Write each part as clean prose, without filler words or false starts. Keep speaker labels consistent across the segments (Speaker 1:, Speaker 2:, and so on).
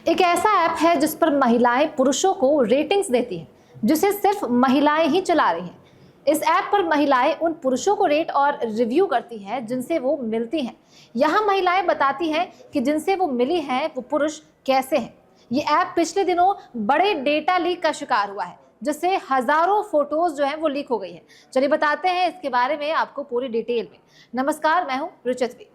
Speaker 1: एक ऐसा ऐप है जिस पर महिलाएं पुरुषों को रेटिंग्स देती हैं, जिसे सिर्फ महिलाएं ही चला रही हैं। इस ऐप पर महिलाएं उन पुरुषों को रेट और रिव्यू करती हैं जिनसे वो मिलती हैं। यहाँ महिलाएं बताती हैं कि जिनसे वो मिली हैं वो पुरुष कैसे हैं। ये ऐप पिछले दिनों बड़े डेटा लीक का शिकार हुआ है, जिससे हजारों फोटोज जो हैं वो लीक हो गई है। चलिए बताते हैं इसके बारे में आपको पूरी डिटेल में। नमस्कार, मैं हूँ रुचित।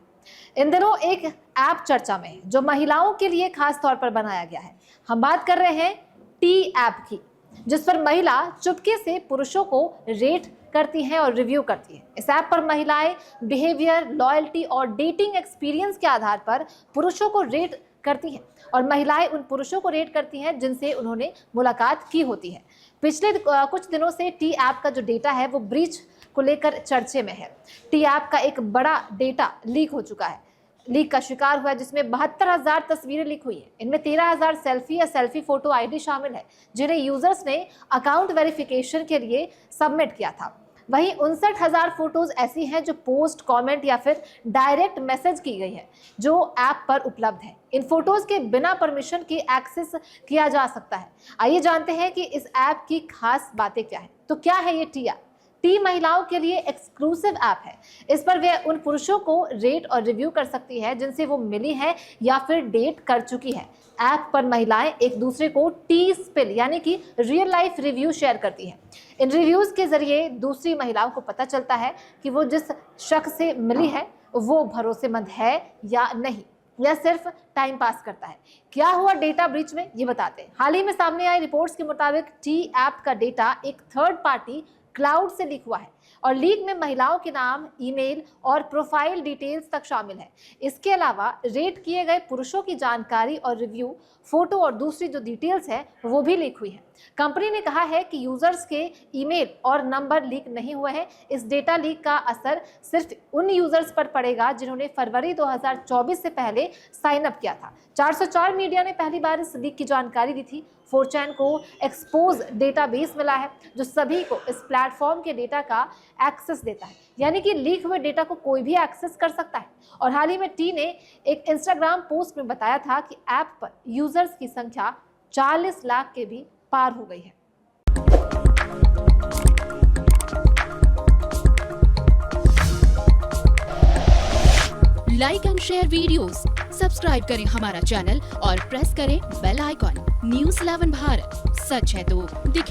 Speaker 1: इन दिनों एक ऐप चर्चा में है जो महिलाओं के लिए खास तौर पर बनाया गया है। हम बात कर रहे हैं टी ऐप की, जिस पर महिला चुपके से पुरुषों को रेट करती हैं और रिव्यू करती हैं। इस ऐप पर महिलाएं बिहेवियर, लॉयल्टी और डेटिंग एक्सपीरियंस के आधार पर पुरुषों को रेट करती हैं और महिलाएं उन पुरुषों को रेट करती हैं जिनसे उन्होंने मुलाकात की होती है। पिछले कुछ दिनों से टी ऐप का जो डेटा है वो ब्रीच को लेकर चर्चे में है। टी ऐप का एक बड़ा डेटा लीक हो चुका है, लीक का शिकार हुआ है, जिसमें 72,000 तस्वीरें लीक हुई हैं। इनमें 13,000 सेल्फी या सेल्फी फोटो आईडी शामिल है, जिन्हें यूजर्स ने अकाउंट वेरिफिकेशन के लिए सबमिट किया था। वहीं 59,000 फोटोज ऐसी हैं जो पोस्ट, कमेंट या फिर डायरेक्ट मैसेज की गई है, जो ऐप पर उपलब्ध है। इन फोटोज के बिना परमिशन के एक्सेस किया जा सकता है। आइए जानते हैं कि इस ऐप की खास बातें क्या है। तो क्या है ये टी ऐप? टी महिलाओं के लिए एक्सक्लूसिव ऐप है। इस पर वे उन पुरुषों को रेट और रिव्यू कर सकती है जिनसे वो मिली है या फिर डेट कर चुकी है। ऐप पर महिलाएं एक दूसरे को टी स्पिल यानी कि रियल लाइफ रिव्यू शेयर करती हैं। इन रिव्यूज के जरिए दूसरी महिलाओं को पता चलता है कि वो जिस शख्स से मिली है वो भरोसेमंद है या नहीं, या सिर्फ टाइम पास करता है। क्या हुआ डेटा ब्रीच में, ये बताते हैं। हाल ही में सामने आई रिपोर्ट्स के मुताबिक टी ऐप का डेटा एक थर्ड पार्टी क्लाउड से लीक हुआ है और लीक में महिलाओं के नाम, ईमेल और प्रोफाइल डिटेल्स तक शामिल है। इसके अलावा रेट किए गए पुरुषों की जानकारी और रिव्यू, फोटो और दूसरी जो डिटेल्स है वो भी लीक हुई है। कंपनी ने कहा है कि यूजर्स के ईमेल और नंबर लीक नहीं हुए हैं। इस डेटा लीक का असर सिर्फ उन यूजर्स पर पड़ेगा जिन्होंने फरवरी 2024 से पहले साइन अप किया था। 404 मीडिया ने पहली बार इस लीक की जानकारी दी थी। 4chan को एक्सपोज डेटाबेस मिला है जो सभी को इस प्लेटफॉर्म के डेटा का एक्सेस देता है, यानी कि लीक हुए डेटा को कोई भी एक्सेस कर सकता है। और हाल ही में टी ने एक इंस्टाग्राम पोस्ट में बताया था कि ऐप पर यूजर्स की संख्या 40 लाख के भी पार हो गई है।
Speaker 2: Like and share videos, subscribe करें हमारा चैनल और प्रेस करें बेल आइकॉन। न्यूज़ 11 भारत, सच है तो दिखे।